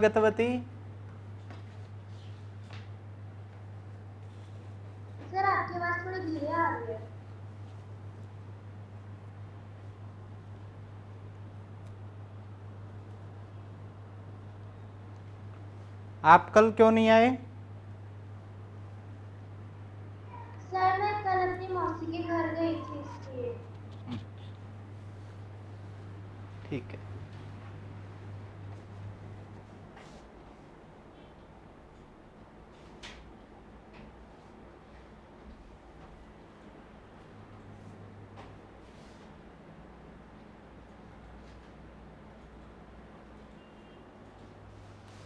गतवती? सर आपकी आवाज थोड़ी धीरे आ रही है। आप कल क्यों नहीं आए? सर मैं कल अपनी मौसी के घर गई थी इसलिए। ठीक है।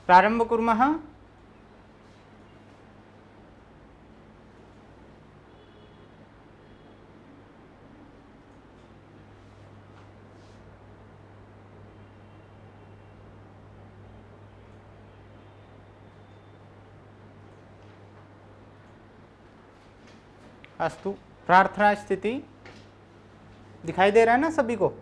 प्रारंभ कुर्मः। अस्तु, प्रार्थना स्थिति दिखाई दे रहा है ना सभी को?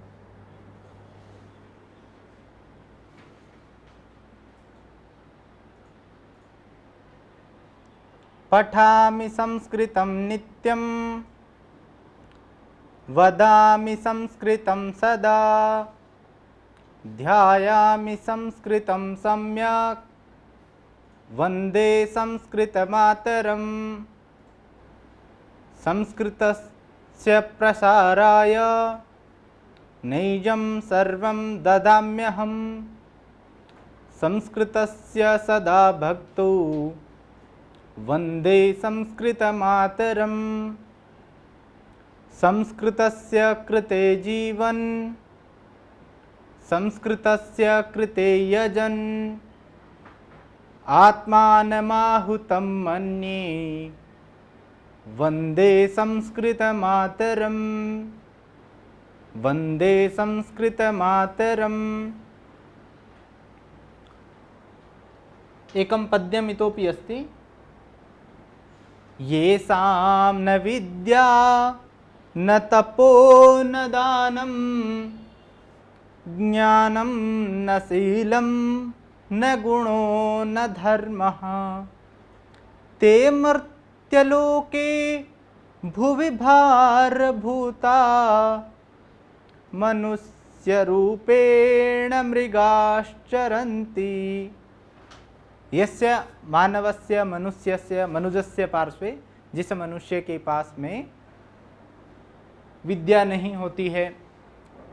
पठामि संस्कृतं नित्यं, वदामि संस्कृतं सदा, ध्यायामि संस्कृतं सम्यक्, वन्दे संस्कृतमातरम्। संस्कृतस्य प्रसाराय नैजं सर्वं ददाम्यहम्। संस्कृतस्य सदा भक्तो वन्दे संस्कृतमातरम्। संस्कृतस्य कृते जीवन्, संस्कृतस्य कृते यजन्, आत्मानमाहुतं मन्ये वन्दे संस्कृतमातरम्। वन्दे संस्कृतमातरम्। एकं पद्यम् इतोपि अस्ति। येषां न विद्या न तपो न दानं, ज्ञानं न शीलं न गुणो न धर्मः, ते मर्त्यलोके भुवि भारभूता, मनुष्यरूपेण मृगाश्चरन्ति। यस्य मानवस्य मनुष्यस्य मनुजस्य पार्श्वे, जिस मनुष्य के पास में विद्या नहीं होती है,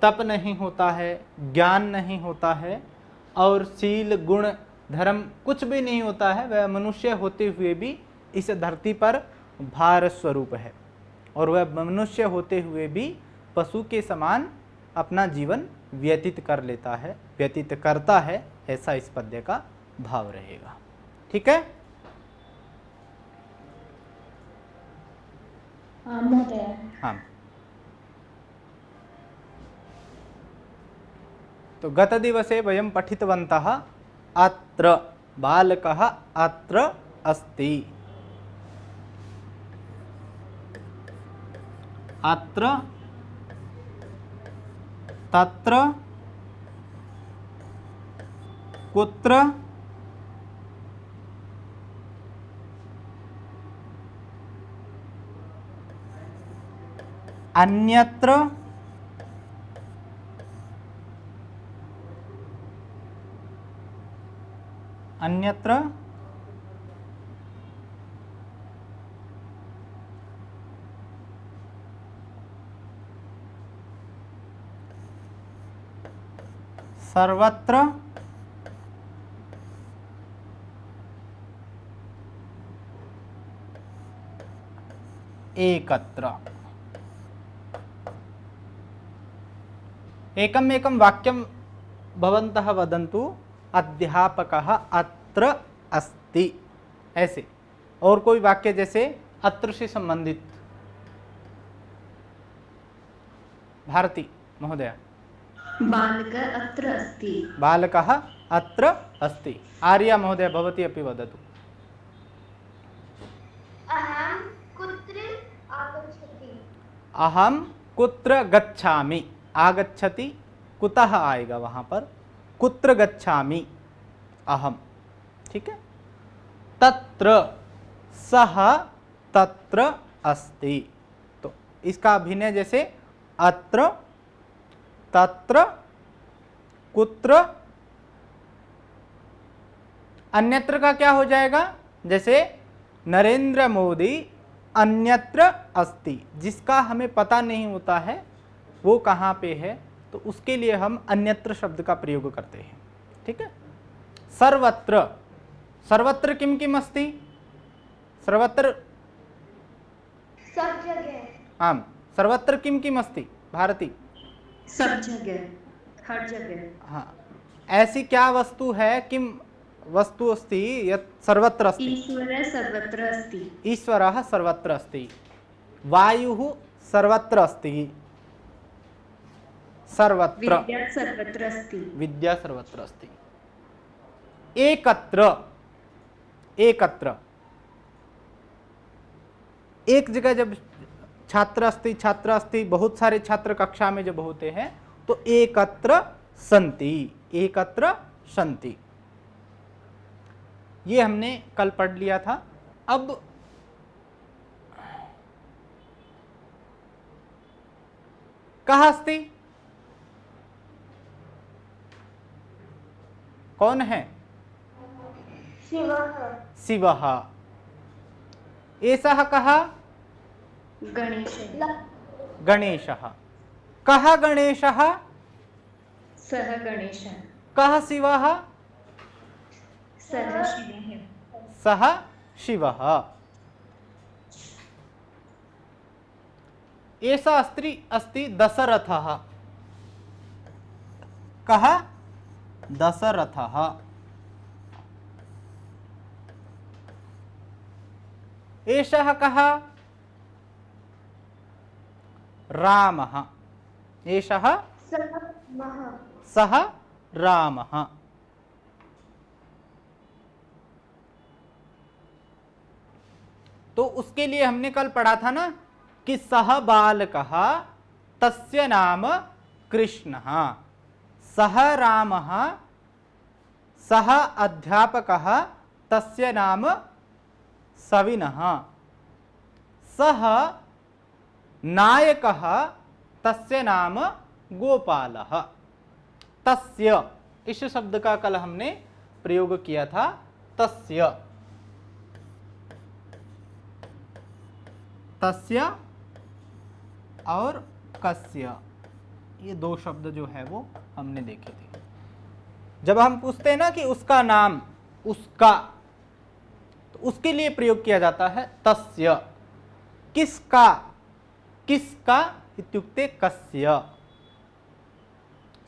तप नहीं होता है, ज्ञान नहीं होता है और शील गुण धर्म कुछ भी नहीं होता है, वह मनुष्य होते हुए भी इस धरती पर भार स्वरूप है और वह मनुष्य होते हुए भी पशु के समान अपना जीवन व्यतीत कर लेता है, व्यतीत करता है। ऐसा इस पद्य का भाव रहेगा। ठीक है? हाँ। तो गतदिवसे वयं पठितवन्तः अत्र बालकः अत्र अस्ति, अत्र तत्र कुत्र अन्यत्र अन्यत्र सर्वत्र एकत्र। एकम एकम वाक्यम भवन्तः वदन्तु। अध्यापकः अत्र अस्ति, ऐसे। और कोई वाक्य जैसे अत्र से संबंधित। भारती महोदय। बालकः अत्र अस्ति। बालकः अत्र अस्ति। आर्या महोदय भवती अपि वदतु। अहं कुत्र आगच्छति। अहम कुत्र गच्छामि। आगच्छति कुतः आएगा वहाँ पर, कुत्र गच्छामि। अहम, ठीक है। तत्र सह तत्र अस्ति, तो इसका अभिनय जैसे अत्र तत्र कुत्र, अन्यत्र का क्या हो जाएगा, जैसे नरेंद्र मोदी अन्यत्र अस्ति, जिसका हमें पता नहीं होता है वो कहाँ पे है, तो उसके लिए हम अन्यत्र शब्द का प्रयोग करते हैं, ठीक है। सर्वत्र, सर्वत्र किम किम अस्ति, सर्वत्र सब जगह। आम, सर्वत्र किम किम अस्ति भारती, सब जगह, हर जगह। हाँ, ऐसी क्या वस्तु है, किम वस्तु अस्ति यत् सर्वत्र अस्ति, ईश्वरः सर्वत्र अस्ति। ईश्वरः सर्वत्र अस्ति, वायुः सर्वत्र अस्ति, सर्वत्र, विद्या सर्वत्र अस्ति। विद्या सर्वत्र अस्ति। एकत्र, एकत्र, एक जगह जब छात्र अस्ति, बहुत सारे छात्र कक्षा में जब होते हैं तो एकत्र सन्ति, एकत्र सन्ति, ये हमने कल पढ़ लिया था। अब कहाँ अस्ति, कौन है, शिवः। शिवः। एषः कः, गणेशः। गणेशः। कः गणेशः, सः गणेशः। कः शिवः, सः शिवः। सः शिवः। एषः स्त्री अस्ति दशरथः, कः, दशरथः। एषः कः, रामः, एषः सः रामः। तो उसके लिए हमने कल पढ़ा था ना कि सह बालकः तस्य नाम कृष्णः, सह रामः, सह अध्यापकः तस्य नाम सविनः, सह नायकः तस्य नाम गोपालः। तस्य, इस शब्द का कल हमने प्रयोग किया था, तस्य, तस्य और कस्य, ये दो शब्द जो है वो हमने देखे थे। जब हम पूछते हैं ना कि उसका नाम, उसका, तो उसके लिए प्रयोग किया जाता है तस्य। किसका, किसका इत्युक्ते कस्य।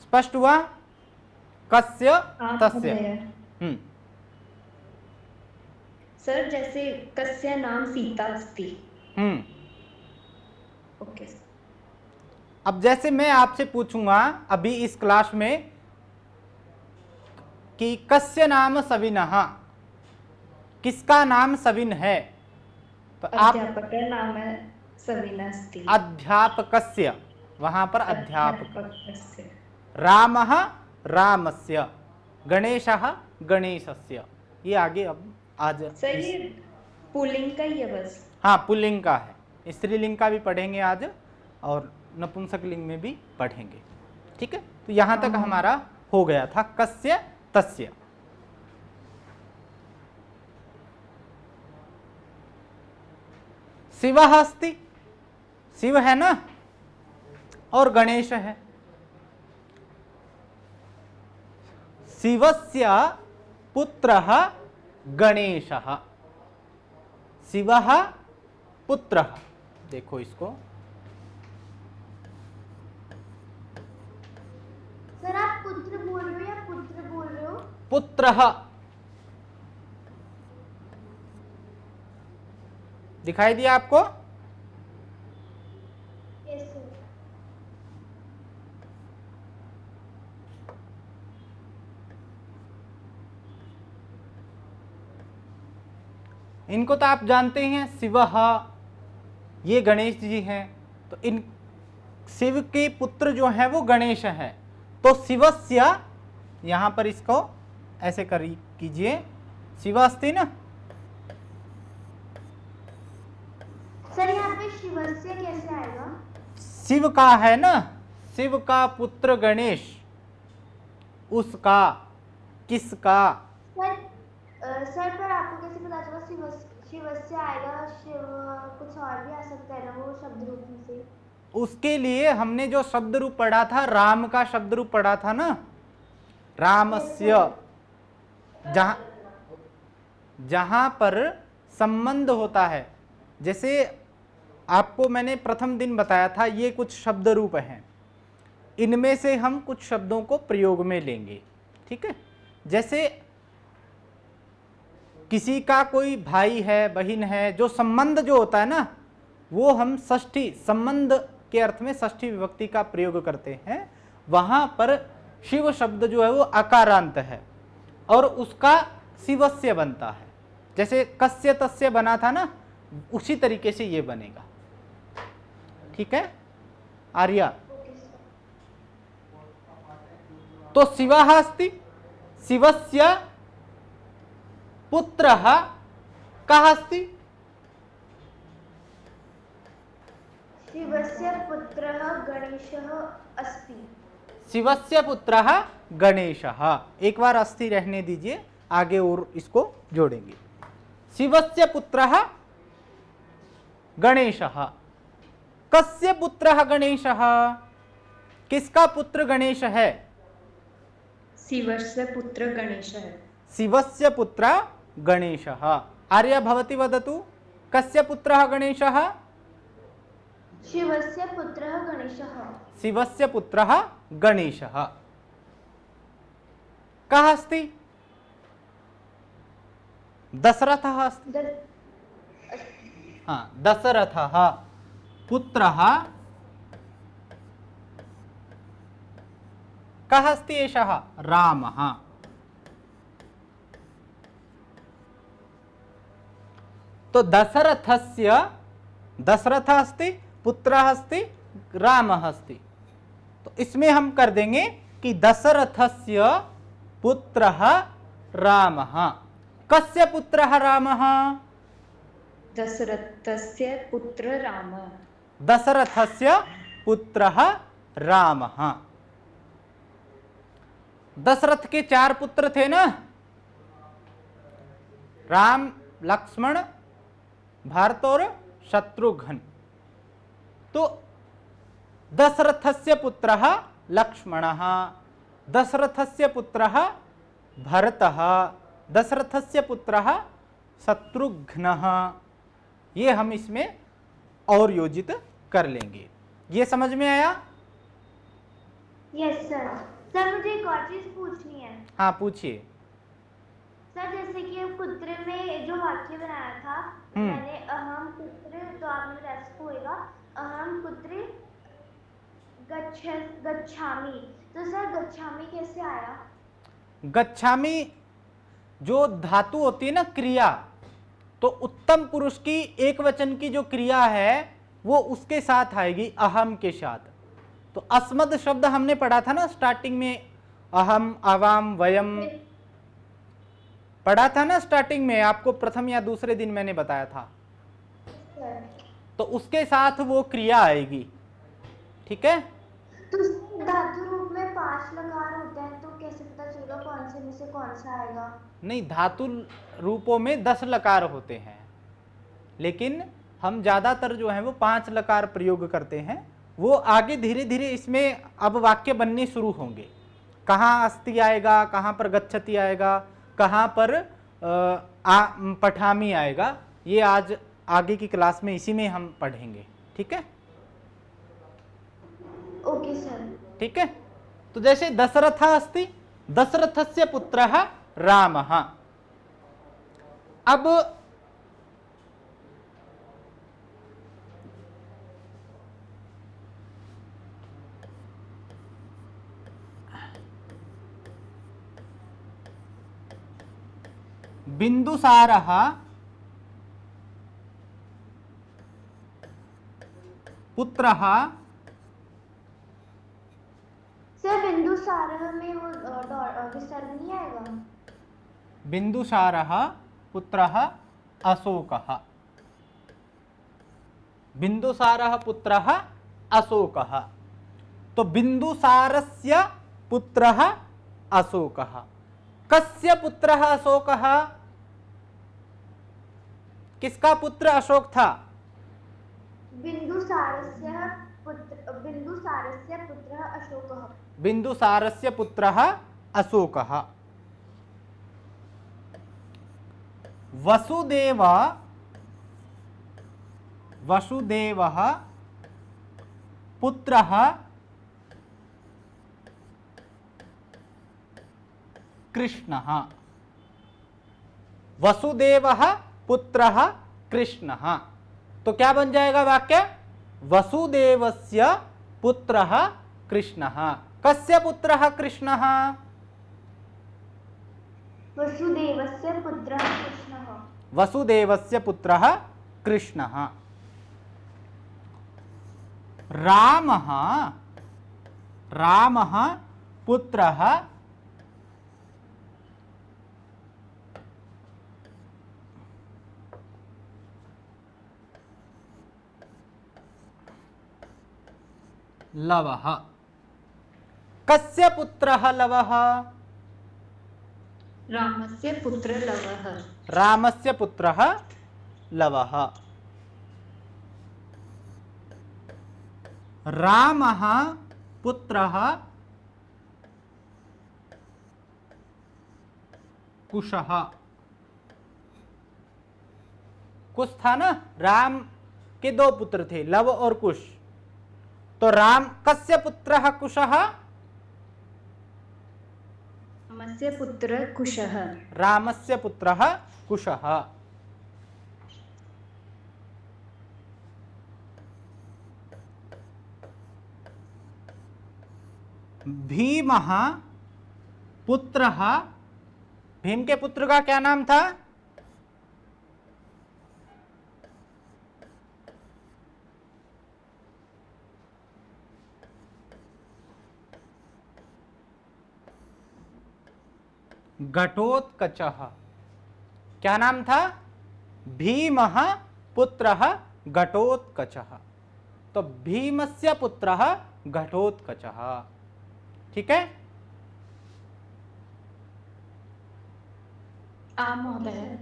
स्पष्ट हुआ, कस्य तस्य। सर जैसे कस्य नाम सीता अस्ति। ओके। अब जैसे मैं आपसे पूछूंगा अभी इस क्लास में कि कस्य नाम सविनः, किसका नाम सविन है, तो आप अध्यापक नाम सविनः अस्ति। अध्यापकस्य, वहां पर अध्यापक, अध्यापकस्य। रामः रामस्य, गणेशः गणेशस्य। ये आगे अब आज सर ये पुल्लिंग का ही है बस। हाँ, पुल्लिंग का है, स्त्रीलिंग का भी पढ़ेंगे आज और नपुंसक लिंग में भी पढ़ेंगे, ठीक है। तो यहां तक हमारा हो गया था कस्य तस्य। शिवः अस्ति, शिव है ना, और गणेश है। शिवस्य पुत्रः गणेशः, शिवः पुत्रः, देखो इसको, सर आप पुत्र बोल रहे हो या पुत्र बोल रहे हो? पुत्रः, दिखाई दिया आपको? Yes sir. इनको तो आप जानते हैं, शिवः, ये गणेश जी हैं, तो इन शिव के पुत्र जो हैं वो गणेश हैं। तो शिवस्य, यहाँ पर इसको ऐसे करी कीजिए, शिव अस्ति ना। सर यहाँ पे शिवस्य कैसे आएगा? शिव का है ना, शिव का पुत्र गणेश, उसका, किसका। सर पर आपको कैसे पता चला शिवस्य आएगा? शिव कुछ और भी आ सकता है ना वो शब्द रूप में से। उसके लिए हमने जो शब्द रूप पढ़ा था, राम का शब्द रूप पढ़ा था ना, रामस्य, जहां जहां पर संबंध होता है, जैसे आपको मैंने प्रथम दिन बताया था, ये कुछ शब्द रूप हैं, इनमें से हम कुछ शब्दों को प्रयोग में लेंगे, ठीक है। जैसे किसी का कोई भाई है, बहन है, जो संबंध जो होता है ना, वो हम षष्ठी, संबंध के अर्थ में षष्ठी विभक्ति का प्रयोग करते हैं। वहां पर शिव शब्द जो है वो अकारांत है और उसका शिवस्य बनता है। जैसे कस्य तस्य बना था ना, उसी तरीके से ये बनेगा, ठीक है आर्या। तो शिवः अस्ति, शिवस्य पुत्रः कः अस्ति? शिवस्य पुत्रः गणेशः अस्ति। शिवस्य पुत्रः गणेशः, एक बार अस्ति रहने दीजिए, आगे और इसको जोड़ेंगे। शिवस्य पुत्रः गणेशः, कस्य पुत्रः गणेशः? किसका पुत्र गणेश है? शिवस्य पुत्र गणेशः। शिवस्य पुत्र गणेशः। आर्या भवती वदतु, कस्य पुत्रः गणेशः? शिवस्य पुत्रः गणेशः। शिवस्य पुत्रः गणेशः। कः अस्ति? दशरथः अस्ति। हाँ, दशरथः पुत्रः कः अस्ति? एषः रामः। तो दशरथस्य, दशरथः अस्ति, पुत्रः अस्ति, रामः अस्ति। तो इसमें हम कर देंगे कि दशरथस्य पुत्रः रामः। कस्य पुत्रः रामः? दशरथस्य पुत्र राम। दशरथस्य पुत्रः रामः। दशरथ के 4 पुत्र थे ना, राम, लक्ष्मण, भरत और शत्रुघ्न। तो दशरथस्य पुत्रः लक्ष्मणः, दशरथस्य पुत्रः भरतः, दशरथस्य पुत्रः शत्रुघ्नः। ये हम इसमें और योजित कर लेंगे। ये समझ में आया? Yes sir. सर मुझे एक और चीज पूछनी है। हाँ पूछिए। सर जैसे कि पुत्र में जो वाक्य बनाया था, मैंने अहम पुत्र, तो आपने बताया होगा अहम पुत्र गच्छामि। तो सर गच्छामि कैसे आया? गच्छामि जो धातु होती है ना, क्रिया, तो उत्तम पुरुष की एक वचन की जो क्रिया है वो उसके साथ आएगी, अहम के साथ। तो अस्मद शब्द हमने पढ़ा था ना स्टार्टिंग में, अहम, अवाम, वयम पढ़ा था ना स्टार्टिंग में, आपको प्रथम या दूसरे दिन मैंने बताया था। तो उसके साथ वो क्रिया आएगी, ठीक है। तो धातु रूप में 5 लकार होते हैं, तो कैसे पता चलेगा कौन से में से कौन सा आएगा? नहीं, धातु रूपों में 10 लकार होते हैं, लेकिन हम ज्यादातर जो है वो 5 लकार प्रयोग करते हैं। वो आगे धीरे धीरे इसमें अब वाक्य बनने शुरू होंगे। कहाँ अस्ति आएगा, कहाँ पर गच्छति आएगा, कहाँ पर पठामी आएगा, ये आज आगे की क्लास में इसी में हम पढ़ेंगे, ठीक है। Okay sir. ठीक है। तो जैसे दशरथ अस्ति, दशरथस्य पुत्रः रामः। अब बिंदुसारः पुत्रः। सर बिंदुसारः में वो विसर्ग नहीं आएगा? बिंदुसारः पुत्रः अशोकः। बिंदुसारः पुत्रः अशोकः। तो बिंदुसारस्य पुत्रः अशोकः। कस्य पुत्रः अशोकः? किसका पुत्र अशोक था? बिन्दुसारस्य पुत्रः अशोकः। बिंदुसारस्य पुत्रः अशोकः। वसुदेवः पुत्रः कृष्णः। वसुदेवः पुत्रः कृष्णः। तो क्या बन जाएगा वाक्य? वसुदेवस्य पुत्रः कृष्णः। कस्य पुत्रः कृष्णः? वसुदेवस्य पुत्रः कृष्णः। वसुदेवस्य पुत्रः कृष्णः। रामः पुत्रः लवः। कस्य पुत्रः लवः? रामस्य पुत्र लवः। रामस्य पुत्रः लवः। रामः पुत्रः कुशः। कुश था ना, राम के दो पुत्र थे, लव और कुश। तो राम कस्य पुत्रः कुशः? रामस्य पुत्र कुशः। रामस्य पुत्रः कुशः। भीमः पुत्रः, भीम के पुत्र का क्या नाम था? घटोत्कचः। क्या नाम था? भीमः पुत्रः घटोत्कचः। तो भीमस्य पुत्रः घटोत्कचः। ठीक है? महोदय।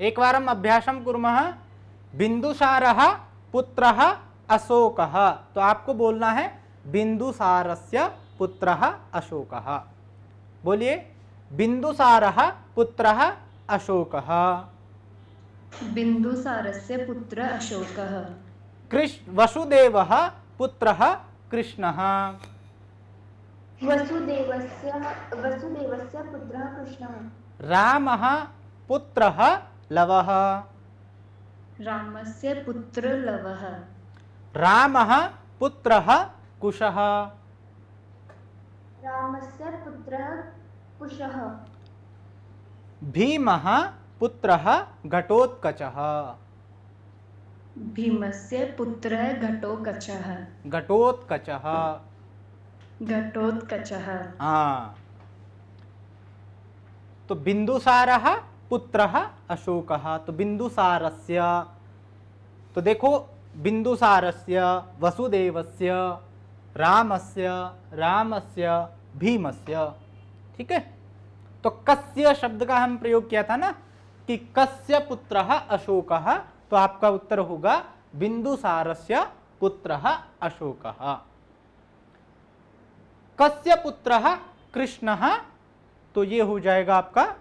एकवारम् अभ्यासं कुर्मः। बिंदुसारः पुत्रः अशोकः। तो आपको बोलना है बिंदुसारस्य पुत्रः अशोकः। बोलिए, बिंदुसारः पुत्रः अशोकः। बिन्दुसारस्य पुत्र अशोकः। वसुदेवः पुत्रः कृष्णः। वसुदेवस्य पुत्रः कृष्णः। रामः पुत्रः लवः। रामस्य पुत्र लवः। रामः पुत्रः कुशः। रामस्य पुत्रः कुशः। भीमः पुत्रः घटोत्कचः। भीमस्य पुत्रः घटोत्कचः। घटोत्कचः। घटोत्कचः। हाँ, तो बिंदुसारः पुत्रः अशोकः। तो बिंदुसारस्य, तो देखो, बिंदुसारस्य, वसुदेवस्य, रामस्य, भीमस्य। ठीक है? तो कस्य शब्द का हम प्रयोग किया था ना कि कस्य पुत्रः अशोकः। तो आपका उत्तर होगा बिंदुसारस्य पुत्रः अशोकः। कस्य पुत्रः कृष्णः? तो ये हो जाएगा आपका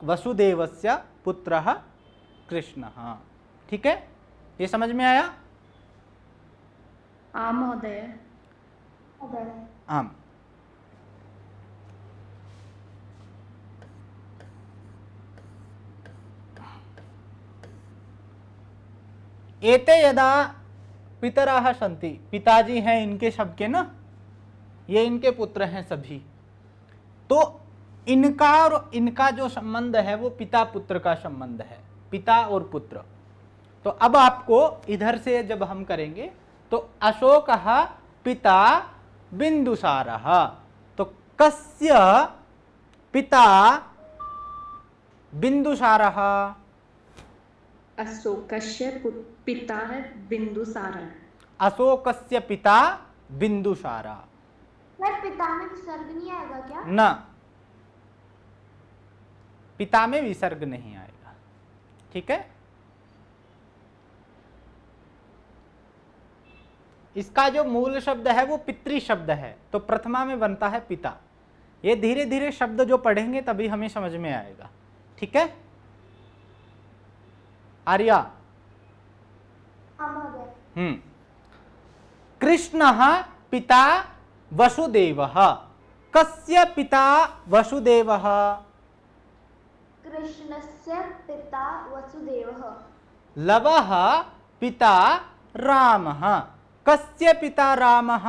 वसुदेवस्य पुत्रः कृष्णः। ठीक है? ये समझ में आया? महोदय। आम। एते यदा पितराः सन्ति, पिताजी हैं इनके सबके ना, ये इनके पुत्र हैं सभी। तो इनका और इनका जो संबंध है वो पिता पुत्र का संबंध है, पिता और पुत्र। तो अब आपको इधर से जब हम करेंगे तो अशोकः पिता बिंदुसारः। तो कस्य पिता बिंदुसारः। अशोकस्य पिता है बिंदुसार। अशोकस्य पिता बिंदुसारा। सर पिता में विसर्ग नहीं आएगा क्या? न, पिता में विसर्ग नहीं आएगा। ठीक है, इसका जो मूल शब्द है वो पितृ शब्द है, तो प्रथमा में बनता है पिता। ये धीरे धीरे शब्द जो पढ़ेंगे तभी हमें समझ में आएगा। ठीक है आर्या? हाँ महोदय। कृष्णः पिता वसुदेवः। कस्य पिता वसुदेवः? कृष्णस्य पिता वसुदेवः। लवः पिता रामः। कस्य पिता रामः?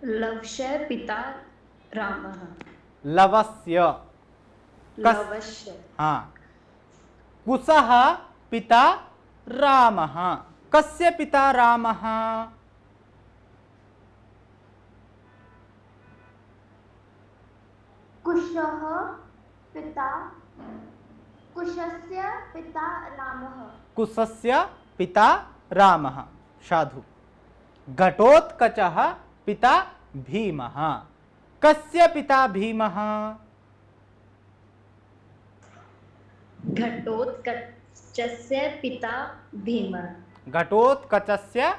लवस्य पिता रामः। लवस्य। लवस्य। हाँ। कुशः पिता रामः। कस्य पिता रामः? कुशः पिता कुशस्य पिता रामः। कुशस्य पिता रामः। साधु। घटोत्कचः पिता भीमः। कस्य पिता भीमः? घटोत्कचस्य पिता भीमः। घटोत्कचस्य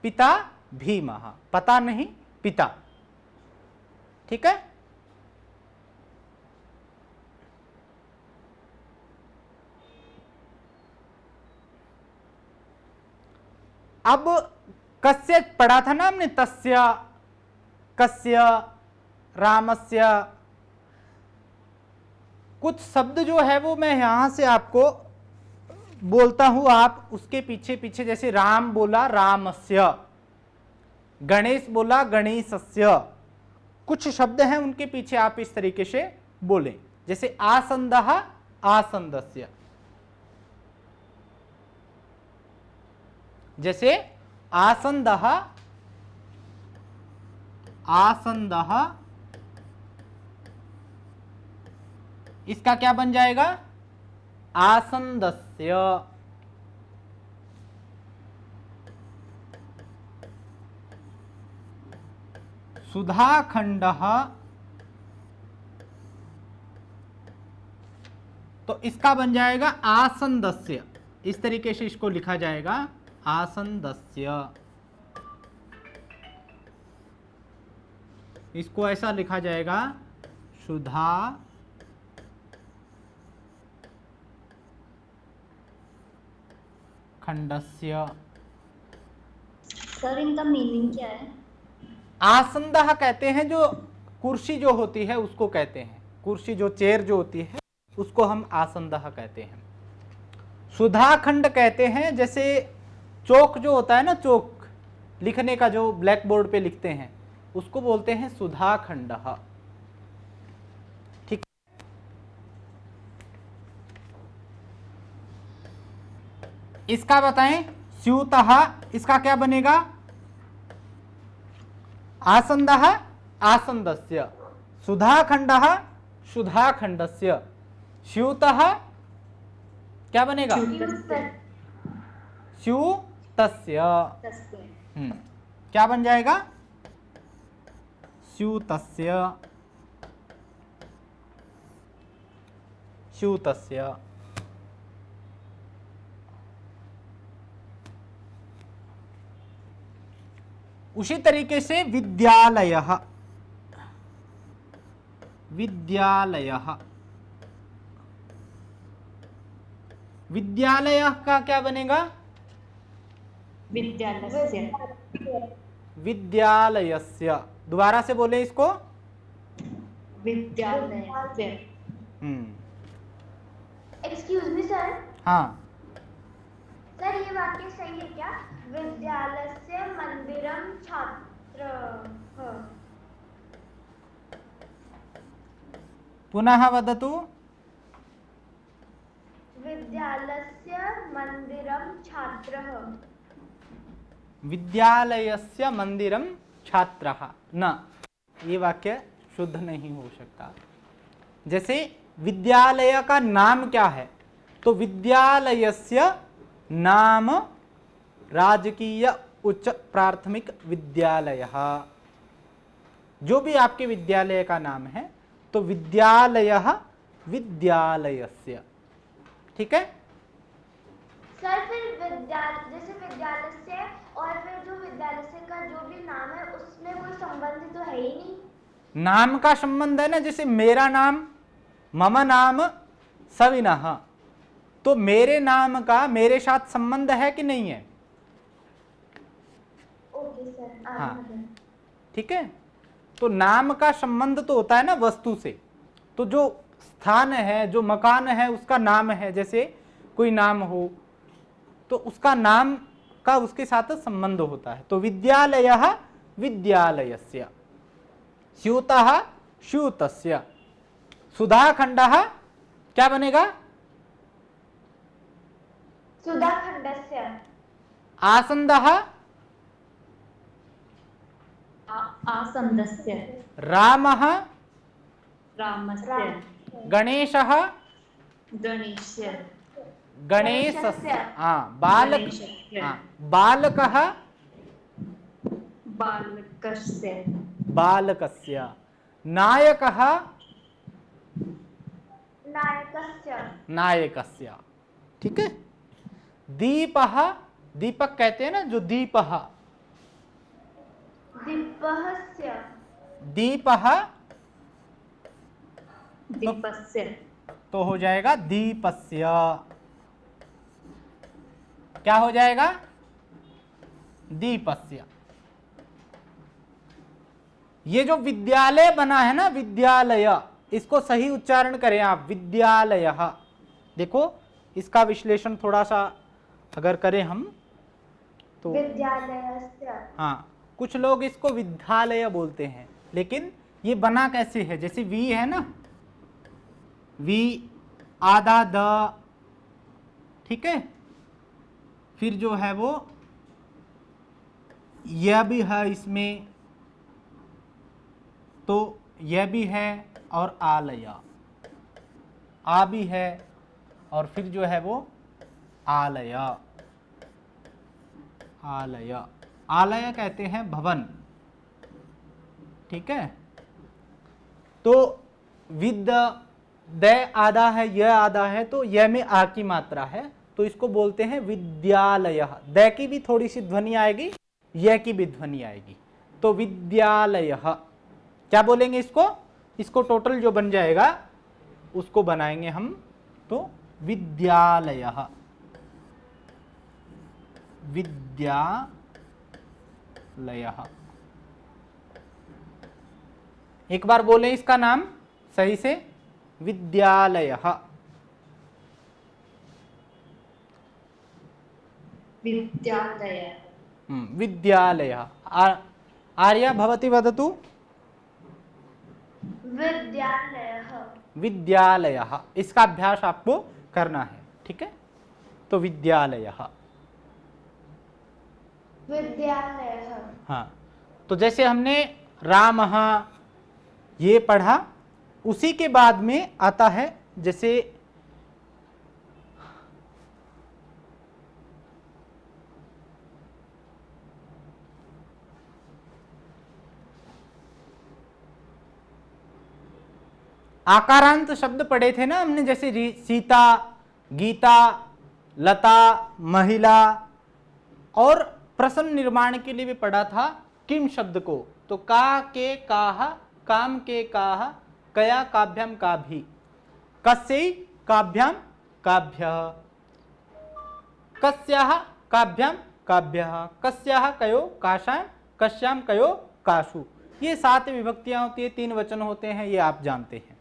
पिता भीमः। पता नहीं, पिता। ठीक है, अब कस्य पढ़ा था ना हमने, तस्य, कस्य, रामस्य। कुछ शब्द जो है वो मैं यहां से आपको बोलता हूं, आप उसके पीछे पीछे, जैसे राम बोला रामस्य, गणेश बोला गणेशस्य, कुछ शब्द हैं उनके पीछे आप इस तरीके से बोलें। जैसे आसंदः आसंदस्य, जैसे आसंदः आसंदः, इसका क्या बन जाएगा? आसंदस्य। सुधाखंडः, तो इसका बन जाएगा आसंदस्य। इस तरीके से इसको लिखा जाएगा, आसंदस्य। इसको ऐसा लिखा जाएगा, सुधा खंडस्य। सर इनका मीनिंग क्या है? आसंदः कहते हैं, जो कुर्सी जो होती है उसको कहते हैं, कुर्सी जो चेयर जो होती है उसको हम आसंदः कहते हैं। सुधाखंड कहते हैं, जैसे चौक जो होता है ना, चौक लिखने का जो ब्लैक बोर्ड पे लिखते हैं उसको बोलते हैं सुधाखंडः। ठीक, इसका बताएं, स्यूतः, इसका क्या बनेगा? आसंदः आसंदस्य, सुधाखंडः सुधाखंडस्य, स्यूतः क्या बनेगा? स्यूतस्य। क्या बन जाएगा? स्यूतस्य स्यूतस्य। उसी तरीके से विद्यालयः, विद्यालयः, विद्यालय का क्या बनेगा? विद्यालयस्य। विद्यालयस्य। दोबारा से बोले इसको, विद्यालयस्य। Excuse me sir. हाँ सर ये वाक्य सही है क्या? विद्यालयस्य मंदिरम छात्रः। पुनः वदतु। विद्यालयस्य मंदिरम छात्रः। विद्यालयस्य मंदिरम छात्रः न, ये वाक्य शुद्ध नहीं हो सकता। जैसे विद्यालय का नाम क्या है, तो विद्यालयस्य नाम राजकीय उच्च प्राथमिक विद्यालयः। जो भी आपके विद्यालय का नाम है तो विद्यालयः विद्यालयस्य, ठीक है। सर फिर जैसे विद्यालय से और फिर जो विद्यालय से का जो भी नाम है उसमें कोई संबंध तो है ही नहीं। नाम का संबंध है ना, जैसे मेरा नाम मम नाम सविनः, तो मेरे नाम का मेरे साथ संबंध है कि नहीं है? ओके सर, हाँ, ठीक है। तो नाम का संबंध तो होता है ना वस्तु से, तो जो स्थान है, जो मकान है, उसका नाम है। जैसे कोई नाम हो तो उसका नाम का उसके साथ संबंध होता है। तो विद्यालयः विद्यालयस्य, स्यूतः स्यूतस्य, सुधाखंडः क्या बनेगा? सुधाखंडस्य, आसन्दः आसन्दस्य, रामः रामस्य, गणेशः गणेशस्य, गणेशस्य, बालक, गणेशस्य, बालकः बालकस्य, बालकस्य, नायकः नायकस्य, नायकस्य, ठीक है। दीपः, दीपक कहते हैं ना, जो दीपः, दीपहस्य, दीपः दीपस्य, तो हो जाएगा दीपस्य। क्या हो जाएगा? दीपस्य। ये जो विद्यालय बना है ना, विद्यालय, इसको सही उच्चारण करें आप, विद्यालयः। देखो इसका विश्लेषण थोड़ा सा अगर करें हम तो, विद्यालयस्य, हाँ, कुछ लोग इसको विद्यालय बोलते हैं, लेकिन ये बना कैसे है? जैसे वी है ना, वी आधा द, ठीक है, फिर जो है वो यह भी है इसमें, तो यह भी है, और आलया, आ भी है, और फिर जो है वो आलया, आलया, आलय कहते हैं भवन, ठीक है। तो विद द आधा है, यह आधा है, तो यह में आ की मात्रा है, तो इसको बोलते हैं विद्यालय। द की भी थोड़ी सी ध्वनि आएगी, यह की भी ध्वनि आएगी, तो विद्यालय। क्या बोलेंगे इसको? इसको टोटल जो बन जाएगा उसको बनाएंगे हम, तो विद्यालय, विद्यालय। एक बार बोलें इसका नाम सही से, विद्यालय, विद्यालय, विद्यालय। आर्या भवती वदतु। विद्यालयः, विद्यालयः, इसका अभ्यास आपको करना है, ठीक है। तो विद्यालयः, विद्यालयः, हाँ। तो जैसे हमने रामः ये पढ़ा, उसी के बाद में आता है जैसे आकारांत शब्द पढ़े थे ना हमने, जैसे सीता, गीता, लता, महिला, और प्रश्न निर्माण के लिए भी पढ़ा था किम शब्द को, तो का के काह, काम के काह, कया काभ्याम काभी, कस्यै काभ्याम काभ्यः, कस्याः काभ्याम काभ्यः, कस्याः कयो काशाम, कस्याम कयो काशु। ये 7 विभक्तियां होती है, 3 वचन होते हैं, ये आप जानते हैं,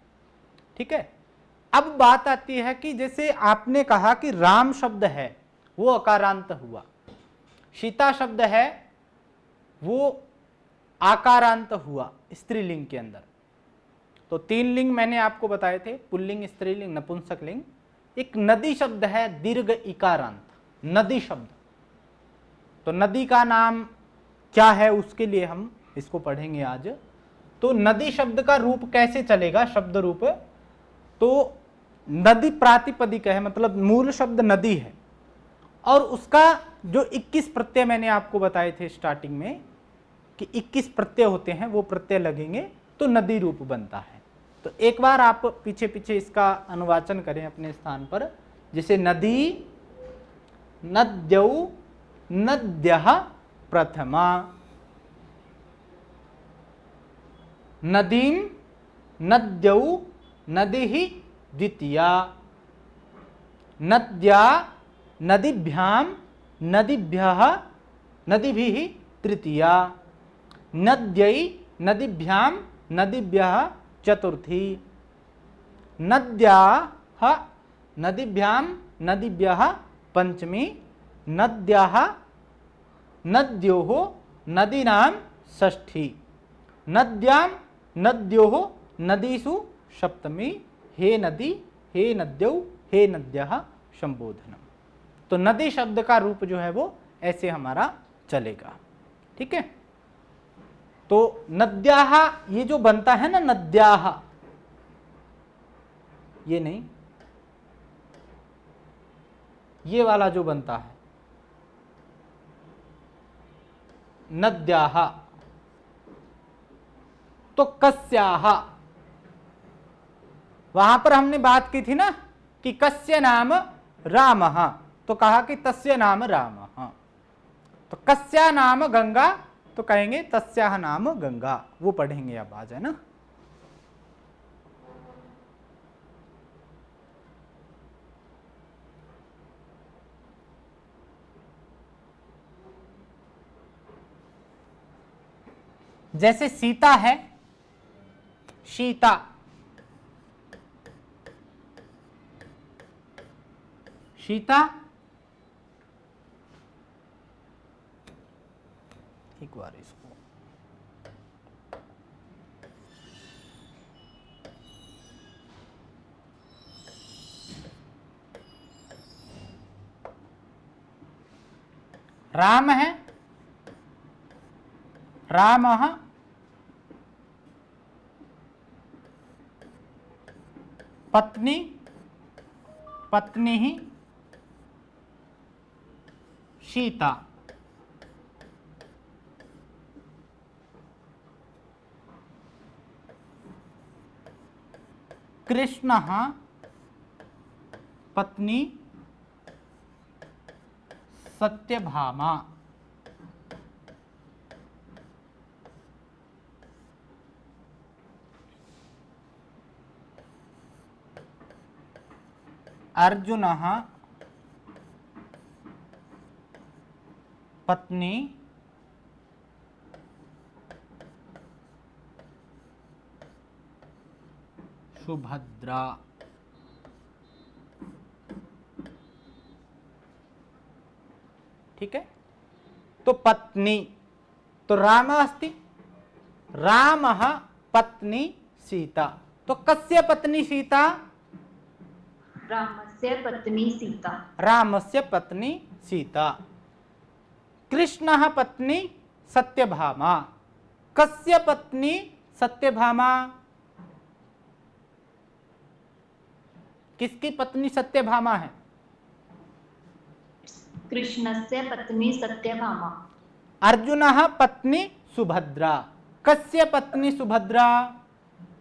ठीक है। अब बात आती है कि जैसे आपने कहा कि राम शब्द है वो अकारांत हुआ, सीता शब्द है वो आकारांत हुआ स्त्रीलिंग के अंदर। तो 3 लिंग मैंने आपको बताए थे, पुल्लिंग, स्त्रीलिंग, नपुंसक लिंग। एक नदी शब्द है दीर्घ इकारांत, नदी शब्द। तो नदी का नाम क्या है उसके लिए हम इसको पढ़ेंगे आज। तो नदी शब्द का रूप कैसे चलेगा, शब्द रूप, तो नदी प्रातिपदिक है, मतलब मूल शब्द नदी है, और उसका जो 21 प्रत्यय मैंने आपको बताए थे स्टार्टिंग में कि 21 प्रत्यय होते हैं, वो प्रत्यय लगेंगे तो नदी रूप बनता है। तो एक बार आप पीछे पीछे इसका अनुवाचन करें अपने स्थान पर, जैसे नदी, नद्यौ, नद्यः प्रथमा, नदीम, नद्यौ, नदीः द्वितीया, नद्या, नदीभ्यां, नदीभ्यः, नदीभिः तृतीया, नद्यै, नदीभ्यां, नदीभ्यः चतुर्थी, नद्याः, नदीभ्यां, नदीभ्यः पंचमी, नद्याः, नद्योः, नदीनां षष्ठी, नद्यां, नद्योः, नदीषु सप्तमी, हे नदी, हे नद्यौ, हे नद्यः संबोधनम। तो नदी शब्द का रूप जो है वो ऐसे हमारा चलेगा। ठीक है, तो नद्याः ये जो बनता है ना, नद्याः, ये नहीं, ये वाला जो बनता है नद्याः, तो कस्याः, वहां पर हमने बात की थी ना कि कस्य नाम रामः, तो कहा कि तस्य नाम रामः, तो कस्या नाम गंगा, तो कहेंगे तस्याः नाम गंगा, वो पढ़ेंगे अब आज, है ना। जैसे सीता है, शीता, शीता, एक बार इसको, राम है, रामः, पत्नी, पत्नी, सीता, कृष्णः, पत्नी सत्यभामा, अर्जुनः, पत्नी सुभद्रा। ठीक है, तो पत्नी, तो राम अस्ति, रामः पत्नी सीता, तो कस्य पत्नी सीता, रामस्य पत्नी सीता, रामस्य पत्नी सीता, कृष्णः पत्नी सत्यभामा, कस्य पत्नी सत्यभामा, किसकी पत्नी सत्यभामा है, कृष्णस्य पत्नी सत्यभामा, अर्जुनः पत्नी सुभद्रा, कस्य पत्नी सुभद्रा,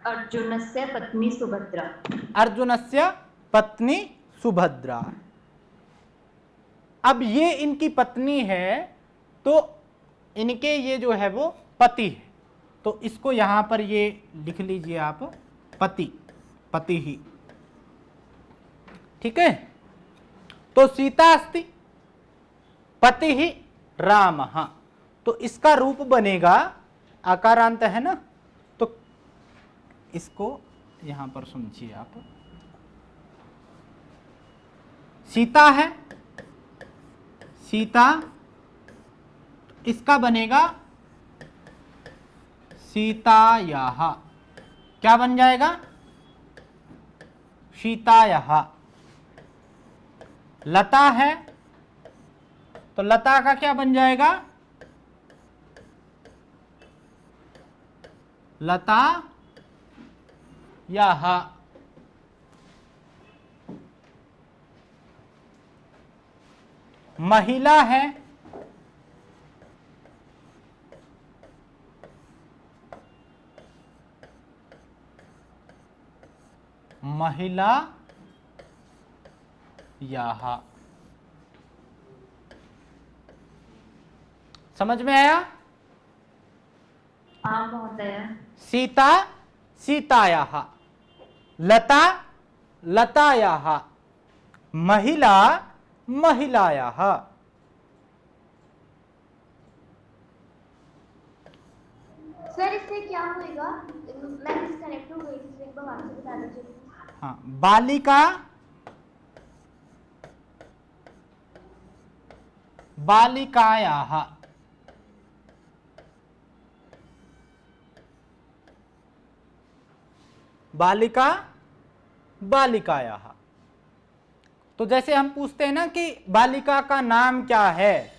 अर्जुनस्य पत्नी सुभद्रा, अर्जुनस्य पत्नी सुभद्रा। अब ये इनकी पत्नी है, तो इनके ये जो है वो पति है, तो इसको यहां पर ये लिख लीजिए आप, पति, पति ही। ठीक है, तो सीता अस्ति, पति ही रामः, तो इसका रूप बनेगा, आकारांत है ना, तो इसको यहां पर समझिए आप, सीता है, सीता, इसका बनेगा सीतायाः, क्या बन जाएगा, सीतायाः। लता है, तो लता का क्या बन जाएगा, लता याः। महिला है, महिला याः। समझ में आया? हाँ महोदय। सीता सीतायाः, लता लतायाः, महिला महिलायाः। सर इससे क्या होएगा? मैं डिस्कनेक्ट हो गई थी, एक बार वापस बता दीजिए। हाँ, बालिका बालिकायाः, बालिका बालिकायाः। तो जैसे हम पूछते हैं ना कि बालिका का नाम क्या है,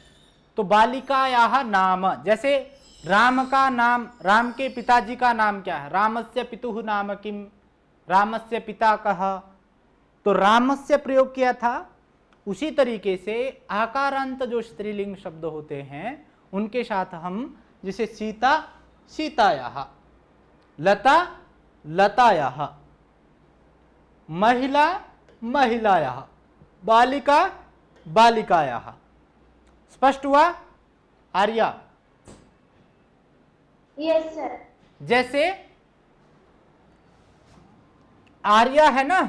तो बालिकायाः नाम, जैसे राम का नाम, राम के पिताजी का नाम क्या है? रामस्य पितुः नाम किम, रामस्य पिता कः, तो रामस्य प्रयोग किया था। उसी तरीके से आकारांत जो स्त्रीलिंग शब्द होते हैं उनके साथ हम, जैसे सीता सीतायाः, लता लतायाः, महिला महिलायाः, बालिका बालिकायाः। स्पष्ट हुआ आर्या? Yes sir. जैसे आर्या है ना,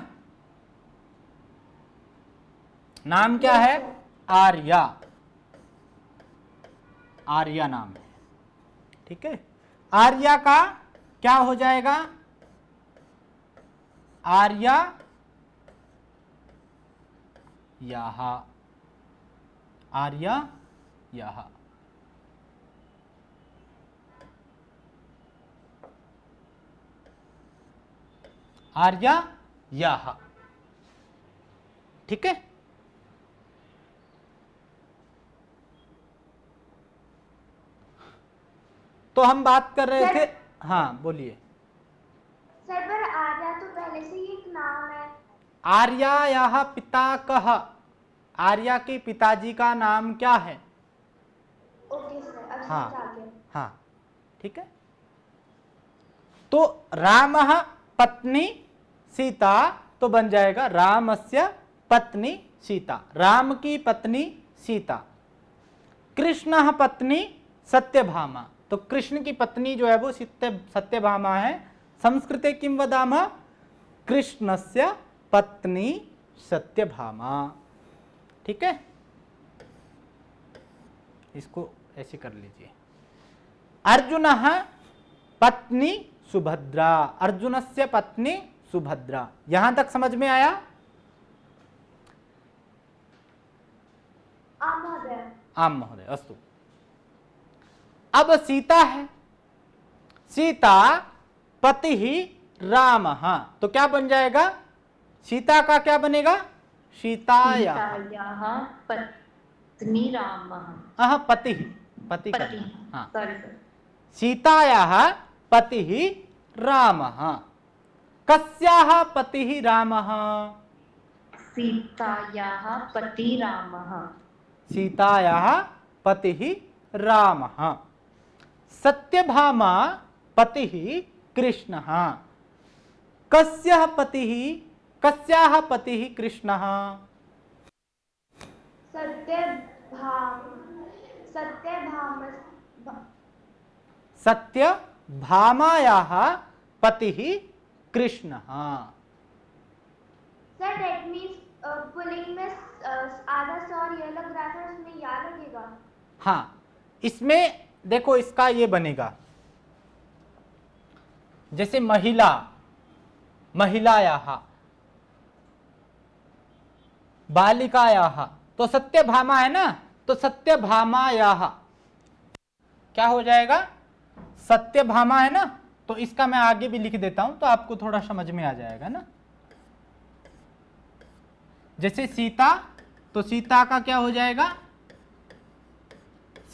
नाम क्या है? आर्या, आर्या नाम है, ठीक है। आर्या का क्या हो जाएगा? आर्या याः, आर्या याः। आर्या याः, ठीक है। तो हम बात कर रहे थे, हाँ बोलिए। सर पर आर्या तो पहले से ही एक नाम है। आर्यायाः पिता कः? आर्या के पिताजी का नाम क्या है? ओके सर, अब हाँ समझ आ गया। हाँ, ठीक है। तो रामः पत्नी सीता, तो बन जाएगा रामस्य पत्नी सीता, राम की पत्नी सीता। कृष्णः पत्नी सत्यभामा, तो कृष्ण की पत्नी जो है वो सत्यभामा है। संस्कृते किं वदामः? कृष्णस्य पत्नी सत्यभामा, ठीक है। इसको ऐसे कर लीजिए। अर्जुनः पत्नी सुभद्रा, अर्जुनस्य पत्नी सुभद्रा। यहां तक समझ में आया? आम महोदय। आम महोदय, अस्तु। अब सीता है, सीता पति ही रामः, तो क्या बन जाएगा? सीता का क्या बनेगा? सीतायाः, सीतायाः पत्नी रामः। हाँ पति, पति पति, करना, हाँ। Sorry sir. सीतायाः पतिः रामः। कस्याः पतिः रामः? सीतायाः पति रामः। सीतायाः पतिः रामः। सत्यभामा पतिः कृष्णः। कस्याः पतिः, कस्याः पतिः कृष्णः? सत्यभामायाः पतिः कृष्णः। सर दैट मीन्स पुलिंग में आधा स और ये लग रहा था, उसमें या लगेगा। हाँ, इसमें देखो इसका ये बनेगा, जैसे महिला, महिलायाः, बालिकायाः, तो सत्यभामा है ना, तो सत्यभामायाः क्या हो जाएगा? सत्यभामा है ना, तो इसका मैं आगे भी लिख देता हूं तो आपको थोड़ा समझ में आ जाएगा ना। जैसे सीता, तो सीता का क्या हो जाएगा?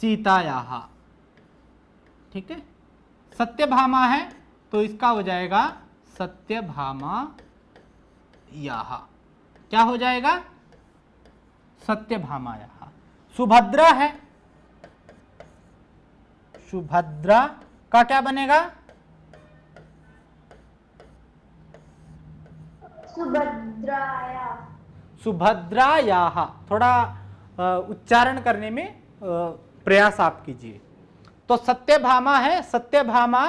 सीतायाः, ठीक है। सत्यभामा है तो इसका हो जाएगा सत्यभामा याः। क्या हो जाएगा? सत्यभामा याः। सुभद्रा है, सुभद्रा का क्या बनेगा? सुभद्राया। सुभद्रायाः। थोड़ा उच्चारण करने में प्रयास आप कीजिए। तो सत्यभामा है, सत्यभामा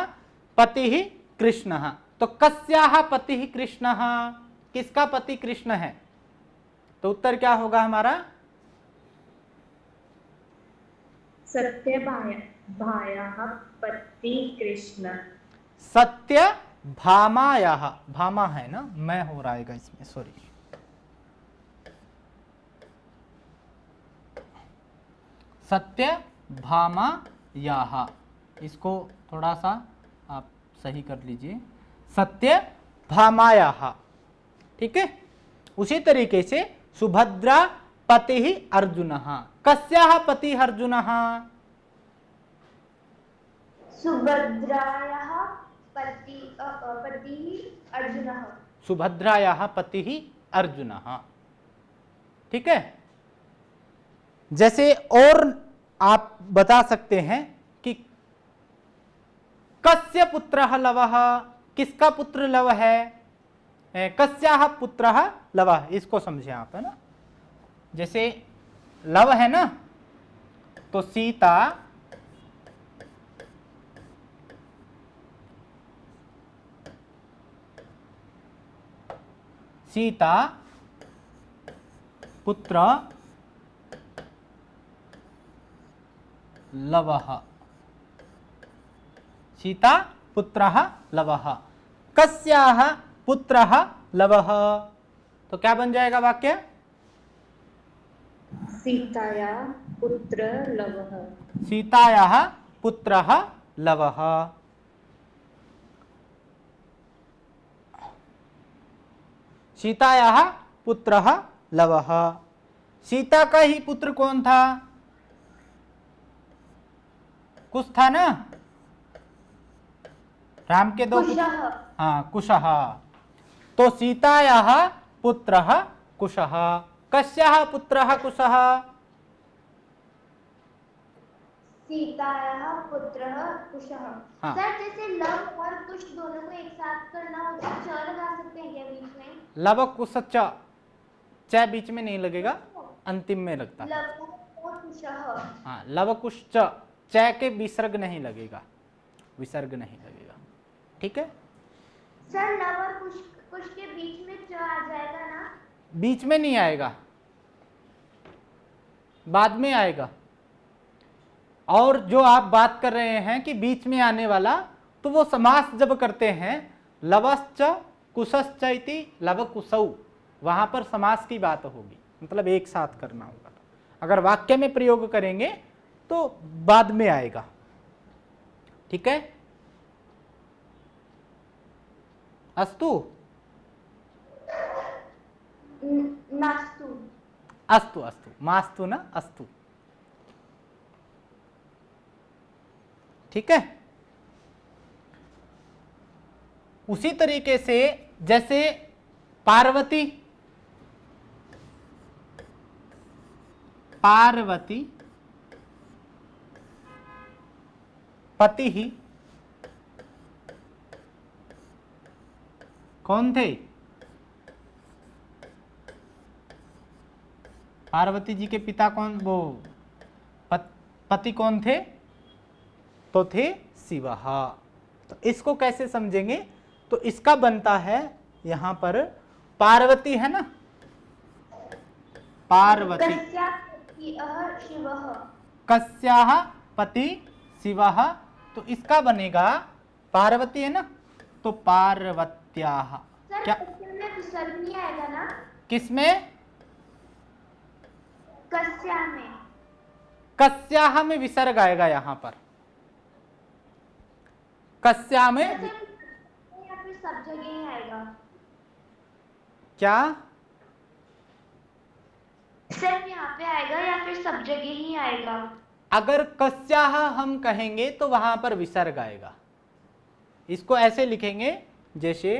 पति ही कृष्ण। तो कस्याः पति ही कृष्ण? किसका पति कृष्ण है? तो उत्तर क्या होगा हमारा? सत्यभामायाः पति कृष्ण। सत्यभामायाः, भामा है ना, मैं हो रहेगा इसमें, सॉरी। सत्यभामायाः, इसको थोड़ा सा आप सही कर लीजिए, सत्यभामायाः। ठीक है। उसी तरीके से सुभद्रा पति ही अर्जुनः। कस्याः पति अर्जुनः? सुभद्रायाः पति अर्जुनः। सुभद्रायाः पति ही अर्जुनः। ठीक है। जैसे और आप बता सकते हैं कि कस्य पुत्रः लवः? किसका पुत्र लव है? कस्याः पुत्रः लवः, इसको समझे आप, है ना। जैसे लव है ना, तो सीता पुत्र लवः। सीता पुत्रः लवः। कस्याः पुत्रः लवः? तो क्या बन जाएगा वाक्य? सीताया पुत्र लवः। सीतायाः पुत्रः लवः। सीतायाः पुत्रः लवः। सीता का ही पुत्र कौन था? कुश था ना, राम के दो पुत्र। हाँ, कुशः। तो सीतायाः पुत्रः कुशः। कस्याः पुत्रः कुशः? सीतायाः पुत्रः कुशः। हाँ। सर जैसे लव और कुश दोनों को एक साथ करना हो तो च लगा सकते हैं क्या बीच में? लव कुश च, च बीच में नहीं लगेगा, अंतिम में लगता है। लव और कुशः। हाँ, लव कुश च, च के विसर्ग नहीं लगेगा, विसर्ग नहीं लगेगा। ठीक है। सर लव और कुश के बीच में च आ जाएगा ना? बीच में नहीं आएगा, बाद में आएगा। और जो आप बात कर रहे हैं कि बीच में आने वाला, तो वो समास जब करते हैं लवश्च कुशश्च इति लवकुशौ, वहां पर समास की बात होगी, मतलब एक साथ करना होगा। अगर वाक्य में प्रयोग करेंगे तो बाद में आएगा। ठीक है। अस्तु नास्तु। अस्तु अस्तु, मास्तु ना, अस्तु। ठीक है। उसी तरीके से जैसे पार्वती पति ही कौन थे? पार्वती जी के पिता कौन, वो पति कौन थे? तो थे शिवः। तो इसको कैसे समझेंगे? तो इसका बनता है यहां पर पार्वती है ना, पार्वती। कस्याः पति शिवः, तो इसका बनेगा पार्वती है ना, तो पार्वत्याः। क्या में विसर्ग नहीं आएगा ना? किसमें? कस्या में। कस्याः में विसर्ग आएगा यहां पर, कस्या में। या फिर सब जगह ही आएगा? क्या सिर्फ यहाँ पे आएगा या फिर सब जगह ही आएगा? अगर कस्याः हम कहेंगे तो वहां पर विसर्ग आएगा, इसको ऐसे लिखेंगे जैसे